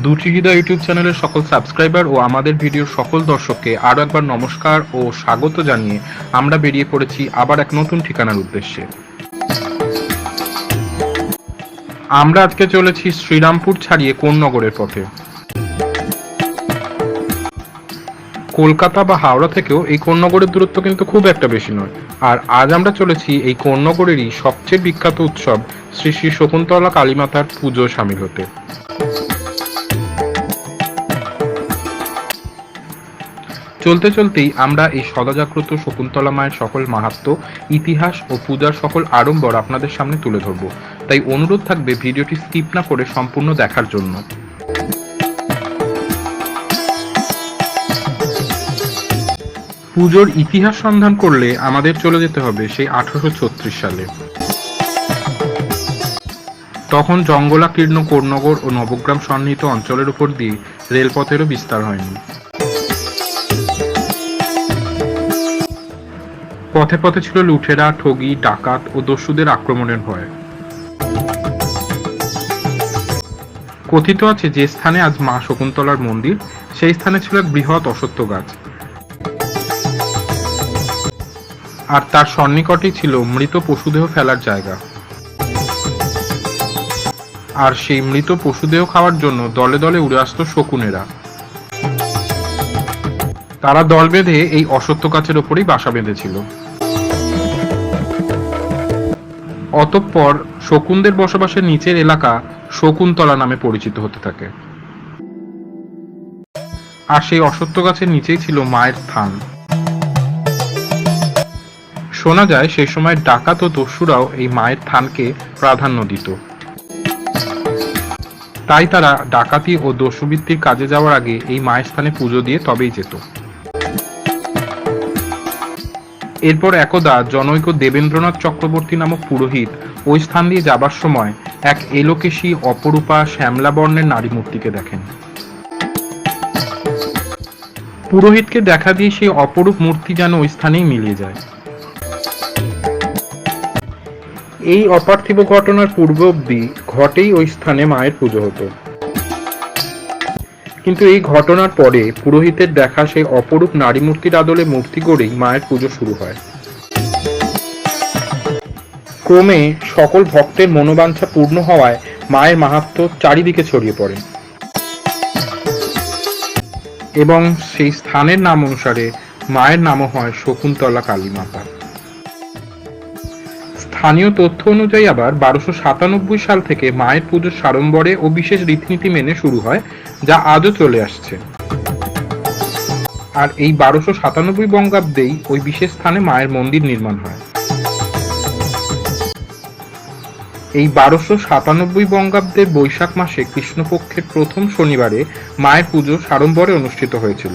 দুটি হৃদয় ইউটিউব চ্যানেলের সকল সাবস্ক্রাইবার ও আমাদের ভিডিওর সকল দর্শককে আরও একবার নমস্কার ও স্বাগত জানিয়ে আমরা বেরিয়ে পড়েছি আবার এক নতুন ঠিকানার উদ্দেশ্যে। আমরা আজকে চলেছি শ্রীরামপুর ছাড়িয়ে কোন্নগরের পথে। কলকাতা বা হাওড়া থেকেও এই কোন্নগরের দূরত্ব কিন্তু খুব একটা বেশি নয়। আর আজ আমরা চলেছি এই কোন্নগরেরই সবচেয়ে বিখ্যাত উৎসব শ্রী শ্রী শকুন্তলা কালীমাতার পুজো সামিল হতে। চলতে চলতেই আমরা এই সদাজাগ্রত শকুন্তলা মায়ের সকল মাহাত্ম্য, ইতিহাস ও পূজার সকল আড়ম্বর আপনাদের সামনে তুলে ধরব। তাই অনুরোধ থাকবে ভিডিওটি স্কিপ না করে সম্পূর্ণ দেখার জন্য। পুজোর ইতিহাস সন্ধান করলে আমাদের চলে যেতে হবে সেই 1836 সালে। তখন জঙ্গলাকীর্ণ কোন্নগর ও নবগ্রাম সন্নিহিত অঞ্চলের উপর দিয়ে রেলপথেরও বিস্তার হয়নি। পথে পথে ছিল লুঠেরা, ঠগি, ডাকাত ও দস্যুদের আক্রমণের ভয়। কথিত আছে যে স্থানে আজ মা শকুন্তলার মন্দির, সেই স্থানে ছিল এক বৃহৎ অশ্বত্থ গাছ, আর তার সন্নিকটেই ছিল মৃত পশুদেহ ফেলার জায়গা। আর সেই মৃত পশুদেহ খাওয়ার জন্য দলে দলে উড়ে আসত শকুনেরা। তারা দল বেঁধে এই অশ্বত্থ গাছের ওপরেই বাসা বেঁধেছিল। অতঃপর শকুনদের বসবাসের নিচের এলাকা শকুন্তলা নামে পরিচিত হতে থাকে। আর সেই অশ্বত্থ গাছের নিচেই ছিল মায়ের স্থান। শোনা যায় সেই সময় ডাকাত ও দস্যুরাও এই মায়ের স্থানকে প্রাধান্য দিত। তাই তারা ডাকাতি ও দস্যুবৃত্তির কাজে যাওয়ার আগে এই মায়ের স্থানে পুজো দিয়ে তবেই যেত। এরপর একদা জনৈক দেবেন্দ্রনাথ চক্রবর্তী নামক পুরোহিত ওই স্থান দিয়ে যাবার সময় এক এলোকেশী অপরূপা শ্যামলা বর্ণের নারী মূর্তিকে দেখেন। পুরোহিতকে দেখা দিয়ে সেই অপরূপ মূর্তি যেন ওই স্থানেই মিলিয়ে যায়। এই অপার্থিব ঘটনার পূর্ব অবধি ঘটেই ওই স্থানে মায়ের পুজো হতো। কিন্তু এই ঘটনার পরে পুরোহিতের দেখা সেই অপরূপ নারী মূর্তির আদলে মূর্তি গড়েই মায়ের পুজো শুরু হয়। ক্রমে সকল ভক্তের মনোবাঞ্ছা পূর্ণ হওয়ায় মায়ের মাহাত্ম্য চারিদিকে ছড়িয়ে পড়ে এবং সেই স্থানের নাম অনুসারে মায়ের নামও হয় শকুন্তলা কালীমাতা। স্থানীয় তথ্য অনুযায়ী আবার 1297 সাল থেকে মায়ের পুজোর সাড়ম্বরে ও বিশেষ রীতিনীতি মেনে শুরু হয়, যা আজও চলে আসছে। আর এই 1297 বঙ্গাব্দেই ওই বিশেষ স্থানে মায়ের মন্দির নির্মাণ হয়। এই 1297 বঙ্গাব্দের বৈশাখ মাসে কৃষ্ণপক্ষের প্রথম শনিবারে মায়ের পুজো সাড়ম্বরে অনুষ্ঠিত হয়েছিল।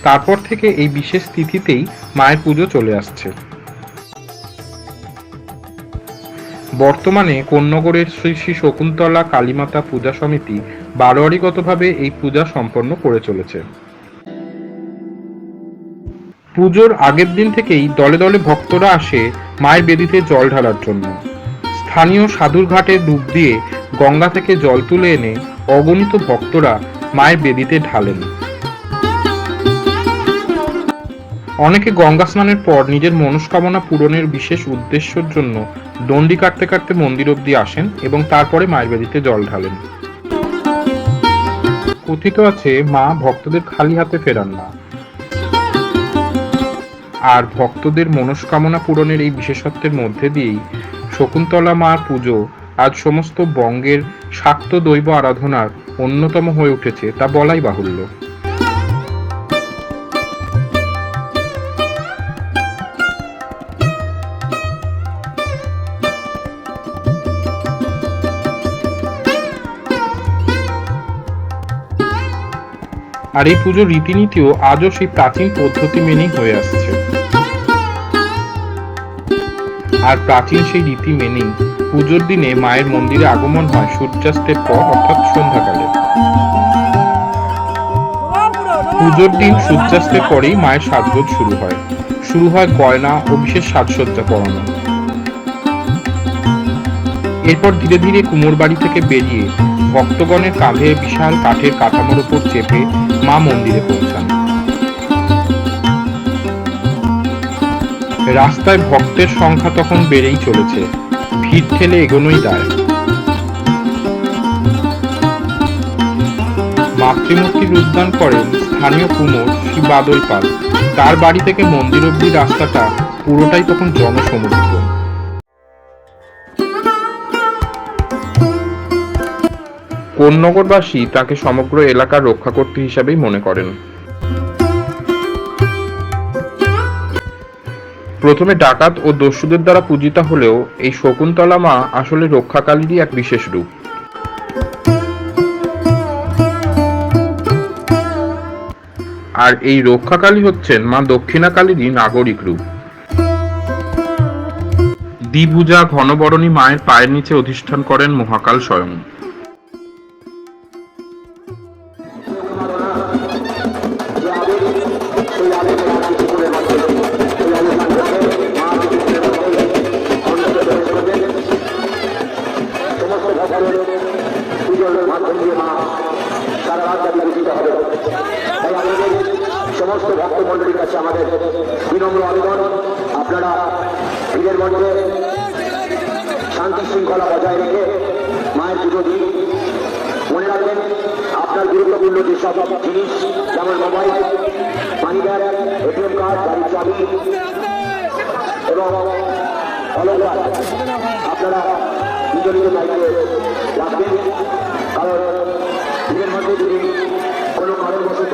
তারপর থেকে এই বিশেষ তিথিতেই মায়ের পুজো চলে আসছে। বর্তমানে কোন্নগরের শ্রী শ্রী শকুন্তলা কালীমাতা পূজা সমিতি বারোয়ারিগতভাবে এই পূজা সম্পন্ন করে চলেছে। পুজোর আগের দিন থেকেই দলে দলে ভক্তরা আসে মায়ের বেদিতে জল ঢালার জন্য। স্থানীয় সাধুর ঘাটে ডুব দিয়ে গঙ্গা থেকে জল তুলে এনে অগণিত ভক্তরা মায়ের বেদিতে ঢালেন। অনেকে গঙ্গা স্নানের পর নিজের মনস্কামনা পূরণের বিশেষ উদ্দেশ্যের জন্য দণ্ডি কাটতে কাটতে মন্দির অবধি আসেন এবং তারপরে মায়ের বেদিতে জল ঢালেন। কথিত আছে মা ভক্তদের খালি হাতে ফেরান না। আর ভক্তদের মনস্কামনা পূরণের এই বিশেষত্বের মধ্যে দিয়েই শকুন্তলা মার পুজো আজ সমস্ত বঙ্গের শাক্ত দৈব আরাধনার অন্যতম হয়ে উঠেছে, তা বলাই বাহুল্য। আর এই পুজোর রীতিনীতিও আজও সেই প্রাচীন পদ্ধতি মেনেই হয়ে আসছে। আর প্রাচীন সেই রীতি মেনেই পুজোর দিনে মায়ের মন্দিরে আগমন হয় সূর্যাস্তের পর, অর্থাৎ সন্ধ্যাকালে। পুজোর দিন সূর্যাস্তের পরেই মায়ের সাজগোজ শুরু হয় গয়না ও বিশেষ সাজসজ্জা পরানো। এরপর ধীরে ধীরে কুমোর বাড়ি থেকে বেরিয়ে ভক্তগণের কাঁধে বিশাল কাঠের কাঠামোর উপর চেপে মা মন্দিরে পৌঁছান। রাস্তায় ভক্তের সংখ্যা তখন বেড়েই চলেছে, ভিড় ঠেলে এগোনোই দায়। মাতৃমূর্তির রূপদান করেন স্থানীয় কুমোর শ্রী বাদল পাল। তার বাড়ি থেকে মন্দির অব্দি রাস্তাটা পুরোটাই তখন জনসমুদ্র। কোন্নগরবাসী তাকে সমগ্র এলাকার রক্ষাকর্ত্রী হিসাবেই মনে করেন। প্রথমে ডাকাত ও দস্যুদের দ্বারা পূজিতা হলেও এই শকুন্তলা মা আসলে রক্ষাকালীরই এক বিশেষ রূপ। আর এই রক্ষাকালী হচ্ছেন মা দক্ষিণাকালীরই নাগরিক রূপ। দ্বিভুজা ঘনবরণী মায়ের পায়ের নিচে অধিষ্ঠান করেন মহাকাল স্বয়ং। সমস্ত ভক্ত মন্ডলীর কাছে আমাদের বিনম্র আবেদন, আপনারা ভিড়ের মধ্যে শান্তি শৃঙ্খলা বজায় রেখে মায়ের পুজো দিন। মনে রাখবেন, আপনার গুরুত্বপূর্ণ যেসব জিনিস যেমন mobile, money bag, ATM card, গাড়ির চাবি এবং অলঙ্কার আপনারা নিজ নিজ দায়িত্বে রাখবেন। কারণ ভিড়ের মধ্যে যদি কোনো কারণবশত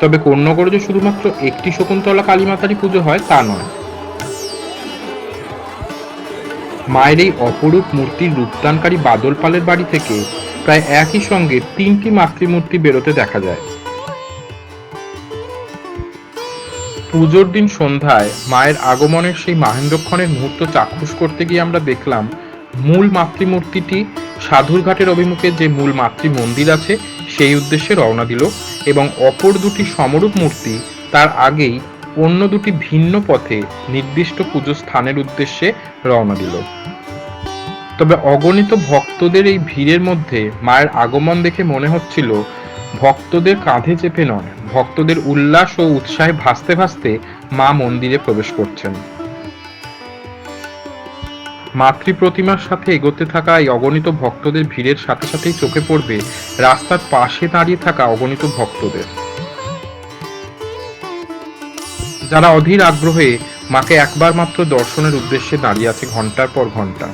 তবে কোন্নগরে যে শুধুমাত্র একটি শকুন্তলা কালীমাতারই পুজো হয় তা নয়। মায়ের এই অপরূপ মূর্তির রূপদানকারী বাদল পালের বাড়ি থেকে প্রায় একই সঙ্গে 3টি মাতৃমূর্তি বেরোতে দেখা যায়। পুজোর দিন সন্ধ্যায় মায়ের আগমনের সেই মাহেন্দ্রক্ষণের মুহূর্ত চাক্ষুষ করতে গিয়ে আমরা দেখলাম মূল মাতৃমূর্তিটি সাধুরঘাটের অভিমুখে যে মূল মাতৃ মন্দির আছে সেই উদ্দেশ্যে রওনা দিল এবং অপর দুটি সমরূপ মূর্তি তার আগেই অন্য দুটি ভিন্ন পথে নির্দিষ্ট পুজো স্থানের উদ্দেশ্যে রওনা দিল। তবে অগণিত ভক্তদের এই ভিড়ের মধ্যে মায়ের আগমন দেখে মনে হচ্ছিল ভক্তদের কাঁধে চেপে নয়, ভক্তদের উল্লাস ও উৎসাহে ভাসতে ভাসতে মা মন্দিরে প্রবেশ করছেন। মাতৃ প্রতিমার সাথে এগোতে থাকা এই অগণিত ভক্তদের ভিড়ের সাথে সাথেই চোখে পড়বে রাস্তার পাশে দাঁড়িয়ে থাকা অগণিত ভক্তদের, যারা অধীর আগ্রহে মাকে একবার মাত্র দর্শনের উদ্দেশ্যে দাঁড়িয়ে আছে ঘন্টার পর ঘন্টা।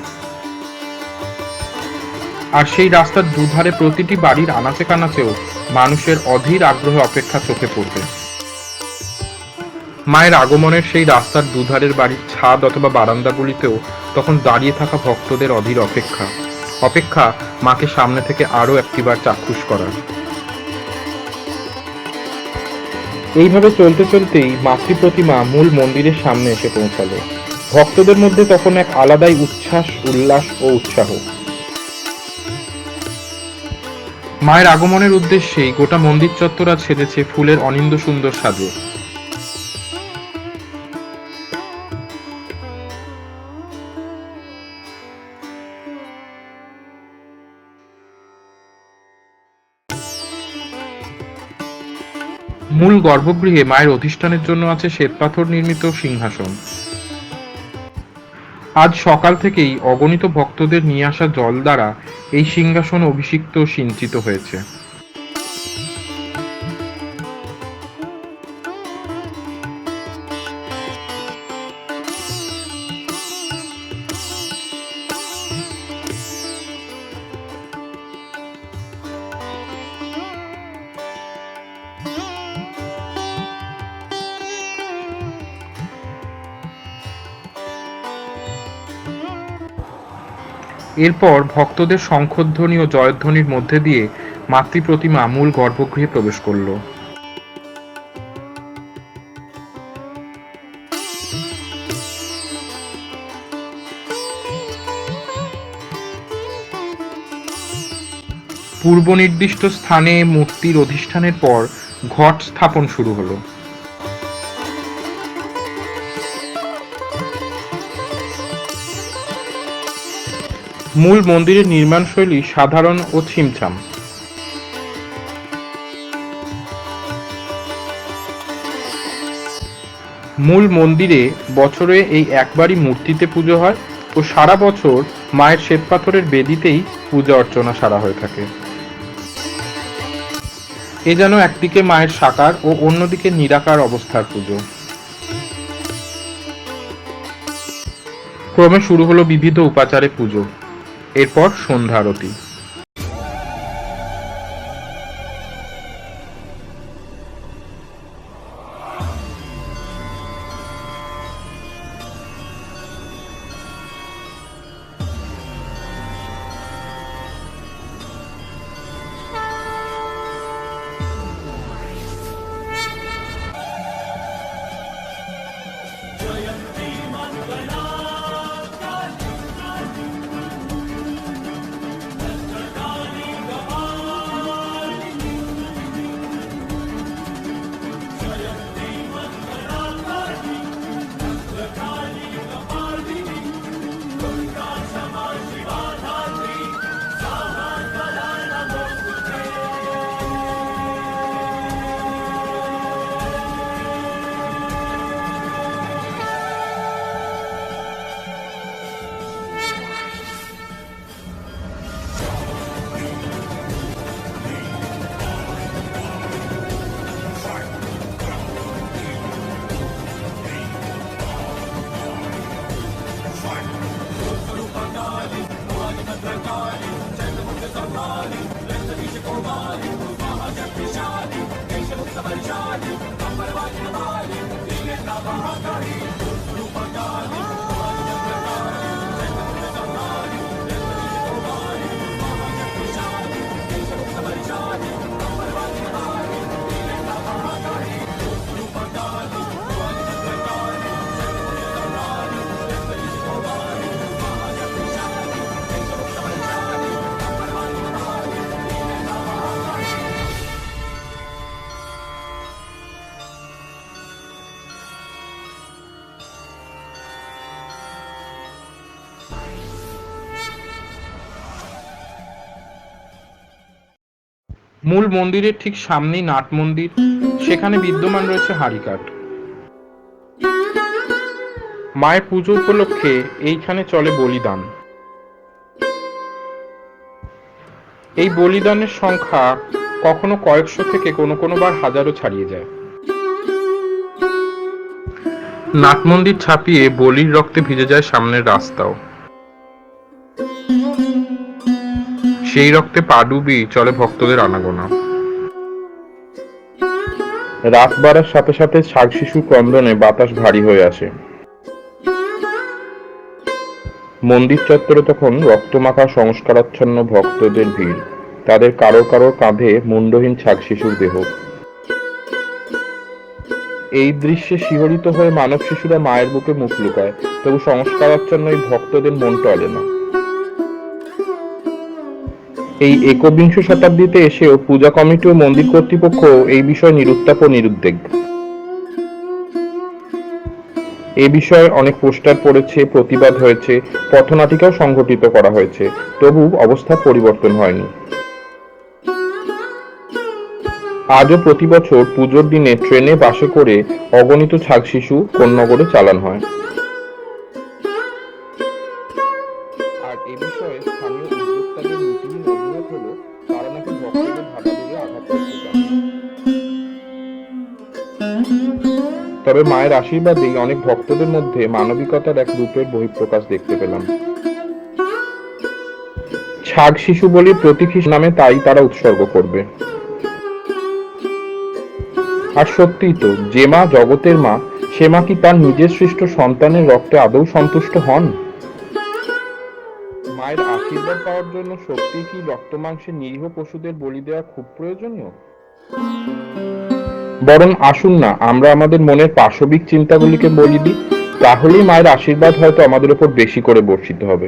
আর সেই রাস্তার দুধারে প্রতিটি বাড়ির আনাচে কানাচেও মানুষের অধীর আগ্রহে অপেক্ষা চোখে পড়বে। মায়ের আগমনের সেই রাস্তার দুধারের বাড়ির ছাদ অথবা বারান্দাগুলিতেও তখন দাঁড়িয়ে থাকা ভক্তদের অধীর অপেক্ষা মাকে সামনে থেকে আরো একটিবার চাক্ষুষ করার। এইভাবে চলতে চলতেই মাতৃ প্রতিমা মূল মন্দিরের সামনে এসে পৌঁছালো। ভক্তদের মধ্যে তখন এক আলাদাই উচ্ছ্বাস, উল্লাস ও উৎসাহ। মায়ের আগমনের উদ্দেশ্যেই গোটা মন্দির চত্বর আজ সেজেছে ফুলের অনিন্দ্য সুন্দর সাজে। মূল গর্ভগৃহে মায়ের অধিষ্ঠানের জন্য আছে শ্বেতপাথর নির্মিত সিংহাসন। আজ সকাল থেকেই অগণিত ভক্তদের নিয়ে আসা জল দ্বারা এই সিংহাসন অভিষিক্ত ও সিঞ্চিত হয়েছে। এরপর ভক্তদের শঙ্খধ্বনি ও জয়ধ্বনির মধ্যে দিয়ে মাতৃপ্রতিমা মূল গর্ভগৃহে প্রবেশ করল। পূর্ব নির্দিষ্ট স্থানে মূর্তির অধিষ্ঠানের পর ঘট স্থাপন শুরু হলো। মূল মন্দিরের নির্মাণশৈলী সাধারণ ও ছিমছাম। মূল মন্দিরে বছরে এই একবারই মূর্তিতে পুজো হয় ও সারা বছর মায়ের শ্বেতপাথরের বেদিতেই পূজা অর্চনা সারা হয়ে থাকে। এ যেন একদিকে মায়ের সাকার ও অন্যদিকে নিরাকার অবস্থার পুজো। ক্রমে শুরু হলো বিবিধ উপাচারে পুজো, এরপর সন্ধ্যা আরতি। মূল মন্দিরের ঠিক সামনেই নাট মন্দির, সেখানে বিদ্যমান রয়েছে হাড়িকাঠ। মায়ের পুজো উপলক্ষে এইখানে চলে বলিদান। এই বলিদানের সংখ্যা কখনো কয়েকশো থেকে কোনো বার হাজারও ছাড়িয়ে যায়। নাট মন্দির ছাপিয়ে বলির রক্তে ভিজে যায় সামনের রাস্তাও। সেই রক্তে পা ডুবিয়ে চলে ভক্তদের আনাগোনা। রাত বাড়ার সাথে সাথে ছাগ শিশুর ক্রন্দনে বাতাস ভারী হয়ে আসে। মন্দির চত্বরে তখন রক্তমাখা সংস্কারাচ্ছন্ন ভক্তদের ভিড়, তাদের কারো কারো কাঁধে মুন্ডহীন ছাগ শিশুর দেহ। এই দৃশ্যে শিহরিত হয়ে মানব শিশুরা মায়ের বুকে মুখ লুকায়, তবু সংস্কারাচ্ছন্ন এই ভক্তদের মন টলে না। এই একবিংশ শতাব্দীতে এসেও পূজা কমিটি ও মন্দির কর্তৃপক্ষ এই বিষয়ে নিরুত্তাপ ও নিরুদ্বেগ। এ বিষয়ে অনেক পোস্টার পড়েছে, প্রতিবাদ হয়েছে, পথনাটিকাও সংগঠিত করা হয়েছে, তবু অবস্থা পরিবর্তন হয়নি। আজও প্রতি বছর পুজোর দিনে ট্রেনে বাসে করে অগণিত ছাগ শিশু কোন্নগরে চালান হয়। এ বিষয়ে স্থানীয় উদ্যোক্তাদের নীতিহীন অভিযোগ হলো তারা নাকি ভক্তদের ধাঁধা দিয়ে আঘাত করতে চান। তবে মায়ের আশীর্বাদেই অনেক ভক্তদের মধ্যে মানবিকতার এক রূপের বহিঃপ্রকাশ দেখতে পেলাম। ছাগ শিশু বলি প্রতীক নামে তাই তারা উৎসর্গ করবে। আর সত্যিই তো, যে মা জগতের মা, সে মা কি তার নিজের সৃষ্ট সন্তানের রক্তে আদৌ সন্তুষ্ট হন? মায়ের আশীর্বাদ পাওয়ার জন্য সত্যিই কি রক্ত মাংসের নিরীহ পশুদের বলি দেওয়া খুব প্রয়োজনীয়? বরং আসুন না আমরা আমাদের মনের পাশবিক চিন্তাগুলিকে বলি দিই, তাহলেই মায়ের আশীর্বাদ হয়তো আমাদের উপর বেশি করে বর্ষিত হবে।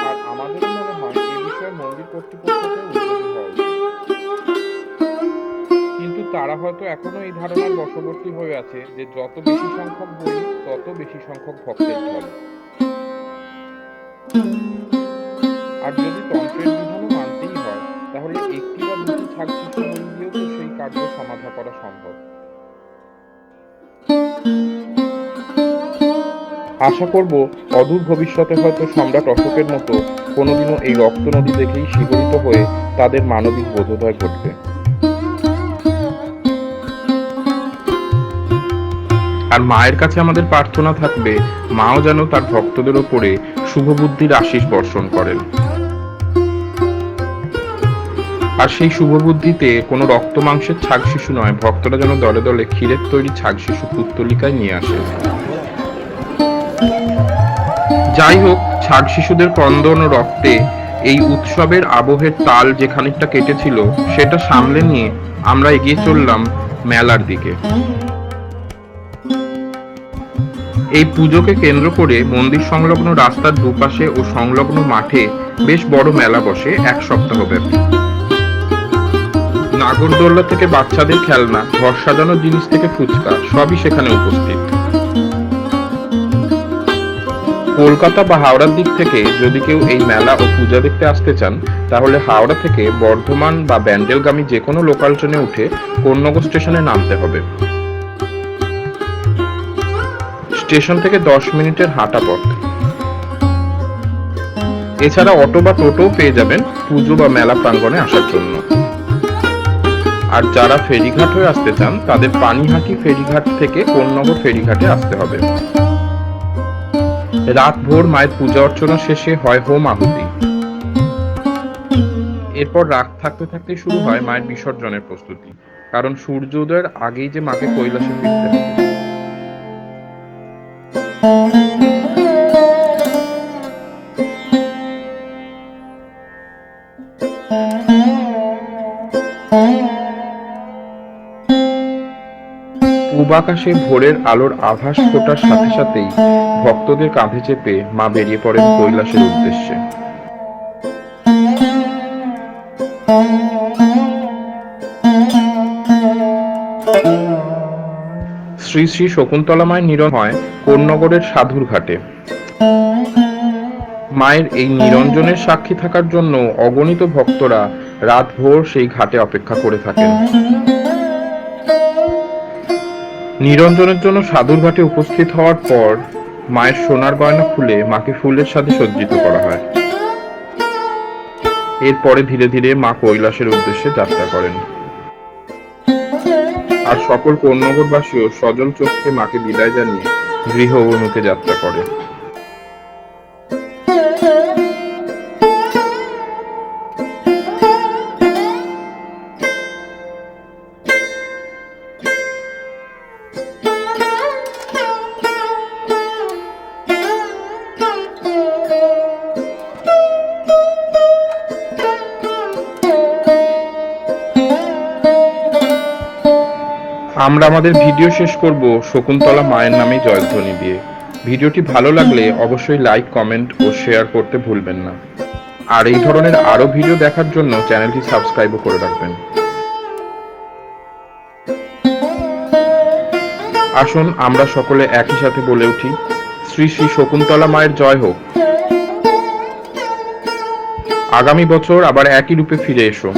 আর আমাদেরও মনে হয় এই বিষয়ে মন্দির কর্তৃপক্ষকে উদ্যোগী হওয়া উচিত। কিন্তু তারা হয়তো এখনো এই ধারণার বশবর্তী হয়ে আছে যে যত বেশি সংখ্যক বলি তত বেশি সংখ্যক ভক্তের ঢল। আর যদি তন্ত্রের বিধানও মানতেই হয়, তাহলে একটি বা দুটি ছাগ শিশু বলি দিয়েও তো সেই কার্য সমাধা করা সম্ভব। আশা করব অদূর ভবিষ্যতে হয়তো সম্রাট অশোকের মতো কোনোদিনও এই রক্ত নদী দেখেই শিহরিত হয়ে তাদের মানবিক বোধোদয় ঘটবে। আর মায়ের কাছে আমাদের প্রার্থনা থাকবে, মাও যেন তার ভক্তদের ওপরে শুভ বুদ্ধির আশীষ বর্ষণ করেন। আর সেই শুভ বুদ্ধিতে কোনো রক্ত মাংসের ছাগ শিশু নয়, ভক্তরা যেন দলে দলে ক্ষীরের তৈরি ছাগ শিশু পুত্তলিকায় নিয়ে আসে। যাই হোক, ছাগ শিশুদের ক্রন্দন ও রক্তে এই উৎসবের আবহের তাল যে খানিকটা কেটেছিল সেটা সামলে নিয়ে আমরা এগিয়ে চললাম মেলার দিকে। এই পুজোকে কেন্দ্র করে মন্দির সংলগ্ন রাস্তার দুপাশে ও সংলগ্ন মাঠে বেশ বড় মেলা বসে এক সপ্তাহ ব্যাপী। নাগরদোল্লা থেকে বাচ্চাদের খেলনা, ঘর সাজানোর জিনিস থেকে ফুচকা, সবই সেখানে উপস্থিত। কলকাতা বা হাওড়ার দিক থেকে যদি কেউ এই মেলা ও পূজা দেখতে আসতে চান, তাহলে হাওড়া থেকে বর্ধমান বা ব্যান্ডেলগামী যে কোনো লোকাল ট্রেনে উঠে কোন্নগর স্টেশনে নামতে হবে। স্টেশন থেকে 10 মিনিটের হাঁটা পথ। এছাড়া অটো বা টোটোও পেয়ে যাবেন পুজো বা মেলা প্রাঙ্গণে আসার জন্য। আর যারা ফেরিঘাট হয়ে আসতে চান তাদের পানিহাটি ফেরিঘাট থেকে কোন্নগর ফেরিঘাটে আসতে হবে। রাত ভোর মায়ের পূজা অর্চনা শেষে হয় হোম আহুতি। এরপর রাত থাকতে থাকতে শুরু হয় মায়ের বিসর্জনের প্রস্তুতি, কারণ সূর্য উদয়ের আগেই যে মাকে কৈলাসে ফিরতে হবে। পূব আকাশে ভোরের আলোর আভাস ফোটার সাথে সাথেই ভক্তদের কাঁধে চেপে মা বেরিয়ে পড়েন কৈলাসের উদ্দেশ্যে। শ্রী শ্রী শকুন্তলা মায়ের নিরঞ্জন হয় কোন্নগরের সাধুর ঘাটে। মায়ের এই নিরঞ্জনের সাক্ষী থাকার জন্য অগণিত ভক্তরা রাত ভোর সেই ঘাটে অপেক্ষা করে থাকেন। নিরঞ্জনের জন্য সাধুর ঘাটে উপস্থিত হওয়ার পর মায়ের সোনার গয়না খুলে মাকে ফুলের সাথে সজ্জিত করা হয়। এরপরে ধীরে ধীরে মা কৈলাসের উদ্দেশ্যে যাত্রা করেন। আর সকল কোন্নগরবাসীও সজল চোখে মাকে বিদায় জানিয়ে গৃহ অভিমুখে যাত্রা করে। আমরা আমাদের ভিডিও শেষ করব শকুন্তলা মায়ের নামে জয়ধ্বনি দিয়ে। ভিডিওটি ভালো লাগলে অবশ্যই লাইক, কমেন্ট ও শেয়ার করতে ভুলবেন না। আর এই ধরনের আরো ভিডিও দেখার জন্য চ্যানেলটি সাবস্ক্রাইবও করে রাখবেন। আসুন আমরা সকলে একই সাথে বলে উঠি, শ্রী শ্রী শকুন্তলা মায়ের জয় হোক। আগামী বছর আবার একই রূপে ফিরে এসো।